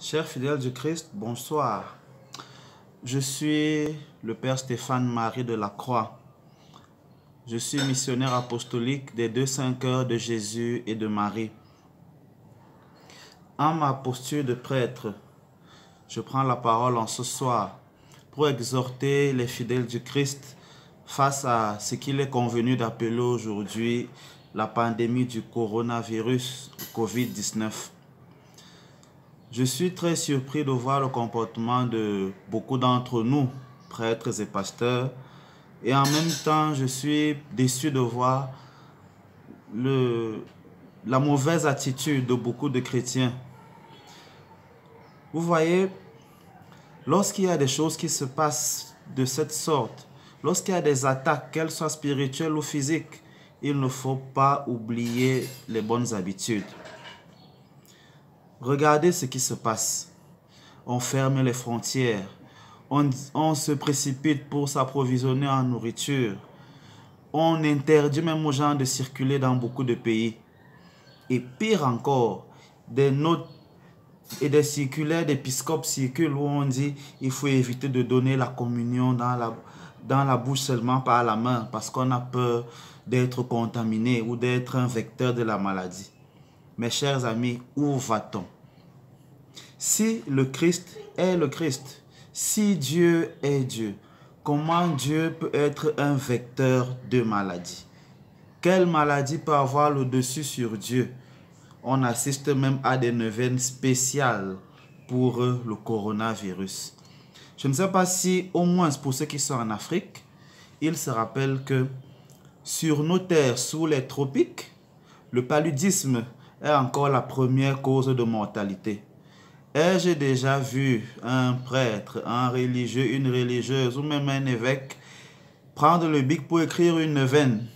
Chers fidèles du Christ, bonsoir. Je suis le Père Stéphane-Marie de la Croix. Je suis missionnaire apostolique des 2 cœurs de Jésus et de Marie. En ma posture de prêtre, je prends la parole en ce soir pour exhorter les fidèles du Christ face à ce qu'il est convenu d'appeler aujourd'hui la pandémie du coronavirus Covid-19. Je suis très surpris de voir le comportement de beaucoup d'entre nous, prêtres et pasteurs, et en même temps, je suis déçu de voir la mauvaise attitude de beaucoup de chrétiens. Vous voyez, lorsqu'il y a des choses qui se passent de cette sorte, lorsqu'il y a des attaques, qu'elles soient spirituelles ou physiques, il ne faut pas oublier les bonnes habitudes. Regardez ce qui se passe. On ferme les frontières. On se précipite pour s'approvisionner en nourriture. On interdit même aux gens de circuler dans beaucoup de pays. Et pire encore, des notes et des circulaires d'épiscopes circulent où on dit il faut éviter de donner la communion dans la bouche seulement par la main parce qu'on a peur d'être contaminé ou d'être un vecteur de la maladie. Mes chers amis, où va-t-on? Si le Christ est le Christ, si Dieu est Dieu, comment Dieu peut être un vecteur de maladie? Quelle maladie peut avoir le dessus sur Dieu? On assiste même à des neuvaines spéciales pour le coronavirus. Je ne sais pas si, au moins pour ceux qui sont en Afrique, ils se rappellent que sur nos terres, sous les tropiques, le paludisme est encore la première cause de mortalité. Ai-je déjà vu un prêtre, un religieux, une religieuse ou même un évêque prendre le bic pour écrire une neuvaine?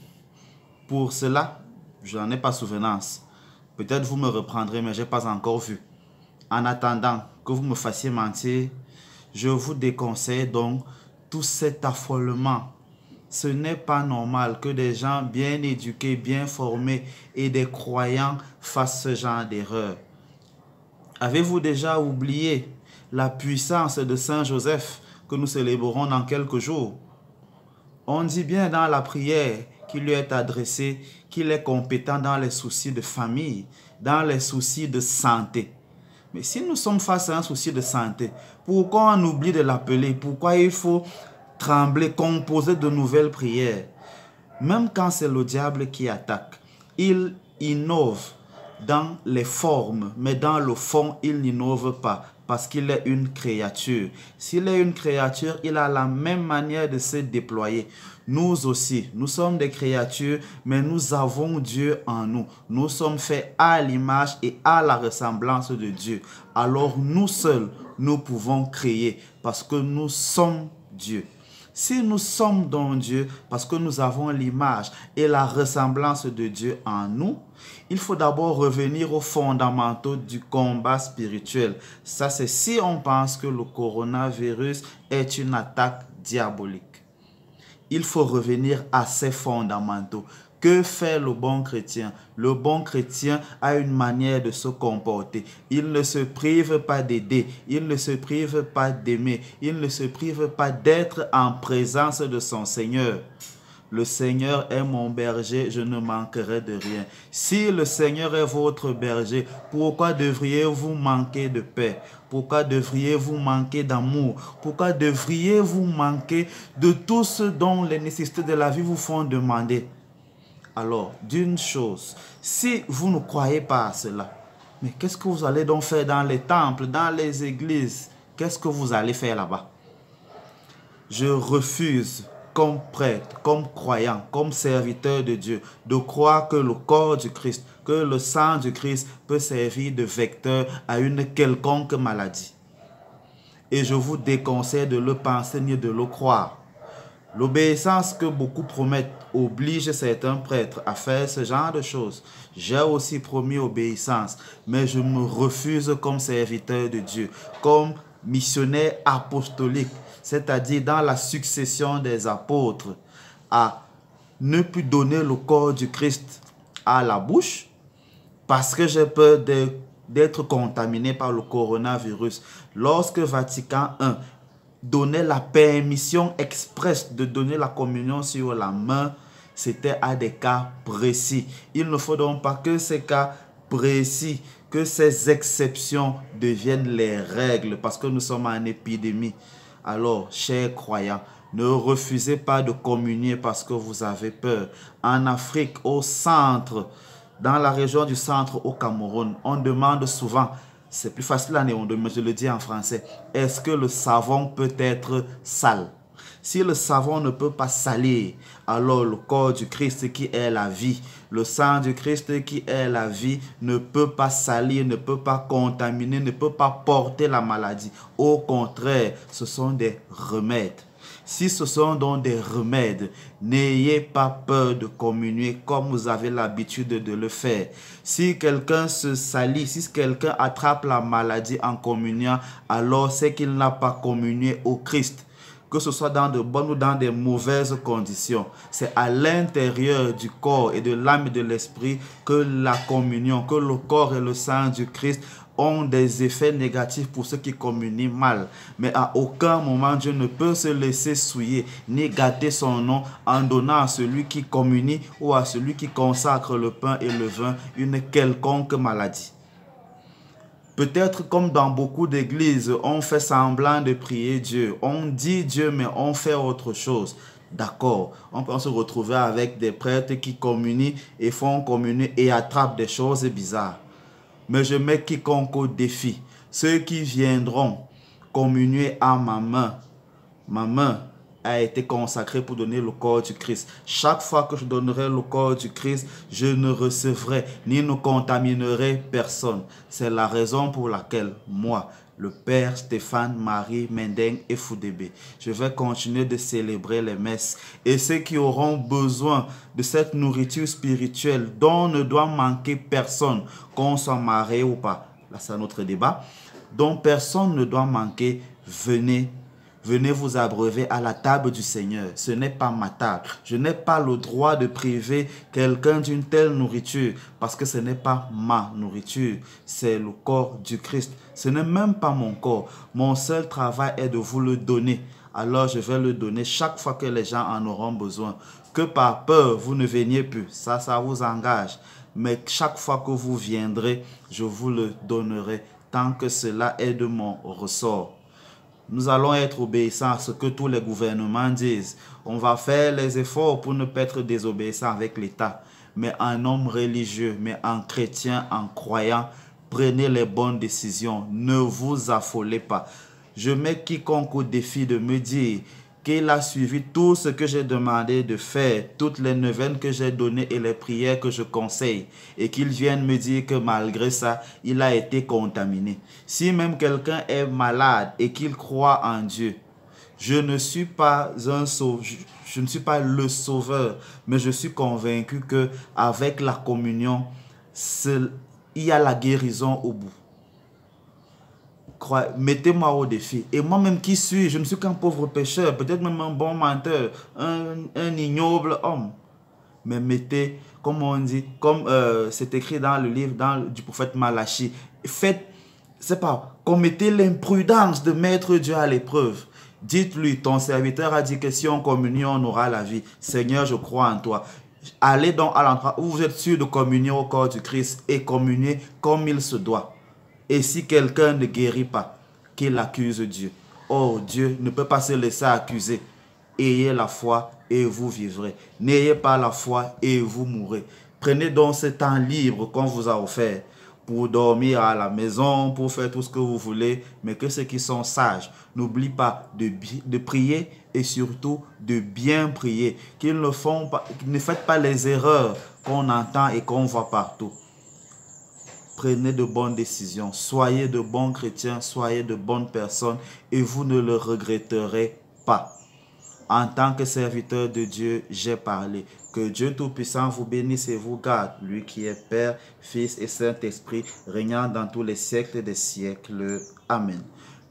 Pour cela, je n'en ai pas souvenance. Peut-être vous me reprendrez, mais je n'ai pas encore vu. En attendant que vous me fassiez mentir, je vous déconseille donc tout cet affolement. Ce n'est pas normal que des gens bien éduqués, bien formés et des croyants fassent ce genre d'erreur. Avez-vous déjà oublié la puissance de Saint Joseph que nous célébrons dans quelques jours? On dit bien dans la prière qui lui est adressée qu'il est compétent dans les soucis de famille, dans les soucis de santé. Mais si nous sommes face à un souci de santé, pourquoi on oublie de l'appeler? Pourquoi il faut trembler, composer de nouvelles prières? Même quand c'est le diable qui attaque, il innove dans les formes, mais dans le fond, il n'innove pas parce qu'il est une créature. S'il est une créature, il a la même manière de se déployer. Nous aussi, nous sommes des créatures, mais nous avons Dieu en nous. Nous sommes faits à l'image et à la ressemblance de Dieu. Alors nous seuls, nous pouvons créer parce que nous sommes Dieu. Si nous sommes dans Dieu, parce que nous avons l'image et la ressemblance de Dieu en nous, il faut d'abord revenir aux fondamentaux du combat spirituel. Ça, c'est si on pense que le coronavirus est une attaque diabolique. Il faut revenir à ces fondamentaux. Que fait le bon chrétien? Le bon chrétien a une manière de se comporter. Il ne se prive pas d'aider. Il ne se prive pas d'aimer. Il ne se prive pas d'être en présence de son Seigneur. Le Seigneur est mon berger, je ne manquerai de rien. Si le Seigneur est votre berger, pourquoi devriez-vous manquer de paix? Pourquoi devriez-vous manquer d'amour? Pourquoi devriez-vous manquer de tout ce dont les nécessités de la vie vous font demander? Alors, d'une chose, si vous ne croyez pas à cela, mais qu'est-ce que vous allez donc faire dans les temples, dans les églises? Qu'est-ce que vous allez faire là-bas? Je refuse, comme prêtre, comme croyant, comme serviteur de Dieu, de croire que le corps du Christ, que le sang du Christ peut servir de vecteur à une quelconque maladie. Et je vous déconseille de le penser ni de le croire. L'obéissance que beaucoup promettent oblige certains prêtres à faire ce genre de choses. J'ai aussi promis obéissance, mais je me refuse comme serviteur de Dieu, comme missionnaire apostolique, c'est-à-dire dans la succession des apôtres, à ne plus donner le corps du Christ à la bouche parce que j'ai peur d'être contaminé par le coronavirus. Lorsque Vatican I donnait la permission expresse de donner la communion sur la main, c'était à des cas précis. Il ne faut donc pas que ces cas précis, que ces exceptions deviennent les règles parce que nous sommes en épidémie. Alors, chers croyants, ne refusez pas de communier parce que vous avez peur. En Afrique, au centre, dans la région du centre au Cameroun, on demande souvent, c'est plus facile à néon, mais je le dis en français, est-ce que le savon peut être sale? Si le savon ne peut pas salir, alors le corps du Christ qui est la vie, le sang du Christ qui est la vie ne peut pas salir, ne peut pas contaminer, ne peut pas porter la maladie. Au contraire, ce sont des remèdes. Si ce sont donc des remèdes, n'ayez pas peur de communier comme vous avez l'habitude de le faire. Si quelqu'un se salit, si quelqu'un attrape la maladie en communiant, alors c'est qu'il n'a pas communié au Christ. Que ce soit dans de bonnes ou dans de mauvaises conditions. C'est à l'intérieur du corps et de l'âme et de l'esprit que la communion, que le corps et le sang du Christ ont des effets négatifs pour ceux qui communient mal. Mais à aucun moment, Dieu ne peut se laisser souiller ni gâter son nom en donnant à celui qui communie ou à celui qui consacre le pain et le vin une quelconque maladie. Peut-être comme dans beaucoup d'églises, on fait semblant de prier Dieu. On dit Dieu, mais on fait autre chose. D'accord, on peut se retrouver avec des prêtres qui communient et font communier et attrapent des choses bizarres. Mais je mets quiconque au défi. Ceux qui viendront communier à ma main a été consacrée pour donner le corps du Christ. Chaque fois que je donnerai le corps du Christ, je ne recevrai ni ne contaminerai personne. C'est la raison pour laquelle moi, le Père Stéphane Marie Mendeng et Foudébé, je vais continuer de célébrer les messes. Et ceux qui auront besoin de cette nourriture spirituelle dont ne doit manquer personne, qu'on soit marié ou pas, là c'est un autre débat, dont personne ne doit manquer, venez vous abreuver à la table du Seigneur. Ce n'est pas ma table. Je n'ai pas le droit de priver quelqu'un d'une telle nourriture parce que ce n'est pas ma nourriture. C'est le corps du Christ. Ce n'est même pas mon corps. Mon seul travail est de vous le donner. Alors je vais le donner chaque fois que les gens en auront besoin. Que par peur, vous ne veniez plus. Ça vous engage. Mais chaque fois que vous viendrez, je vous le donnerai tant que cela est de mon ressort. Nous allons être obéissants à ce que tous les gouvernements disent. On va faire les efforts pour ne pas être désobéissants avec l'État. Mais en homme religieux, mais en chrétien, en croyant, prenez les bonnes décisions. Ne vous affolez pas. Je mets quiconque au défi de me dire qu'il a suivi tout ce que j'ai demandé de faire, toutes les neuvaines que j'ai données et les prières que je conseille, et qu'il vienne me dire que malgré ça, il a été contaminé. Si même quelqu'un est malade et qu'il croit en Dieu, je ne suis pas je ne suis pas le sauveur, mais je suis convaincu que avec la communion, il y a la guérison au bout. Mettez-moi au défi. Et moi-même qui suis, je ne suis qu'un pauvre pécheur, peut-être même un bon menteur, un ignoble homme. Mais mettez, comme on dit, comme c'est écrit dans le livre du prophète Malachi, commettez l'imprudence de mettre Dieu à l'épreuve. Dites-lui, ton serviteur a dit que si on communie, on aura la vie. Seigneur, je crois en toi. Allez donc à l'endroit où vous êtes sûr de communier au corps du Christ et communier comme il se doit. Et si quelqu'un ne guérit pas, qu'il accuse Dieu. Oh, Dieu ne peut pas se laisser accuser. Ayez la foi et vous vivrez. N'ayez pas la foi et vous mourrez. Prenez donc ce temps libre qu'on vous a offert pour dormir à la maison, pour faire tout ce que vous voulez, mais que ceux qui sont sages n'oublient pas de prier et surtout de bien prier. Qu'ils ne faites pas les erreurs qu'on entend et qu'on voit partout. Prenez de bonnes décisions, soyez de bons chrétiens, soyez de bonnes personnes et vous ne le regretterez pas. En tant que serviteur de Dieu, j'ai parlé. Que Dieu Tout-Puissant vous bénisse et vous garde, lui qui est Père, Fils et Saint-Esprit, régnant dans tous les siècles des siècles. Amen.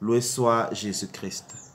Loué soit Jésus-Christ.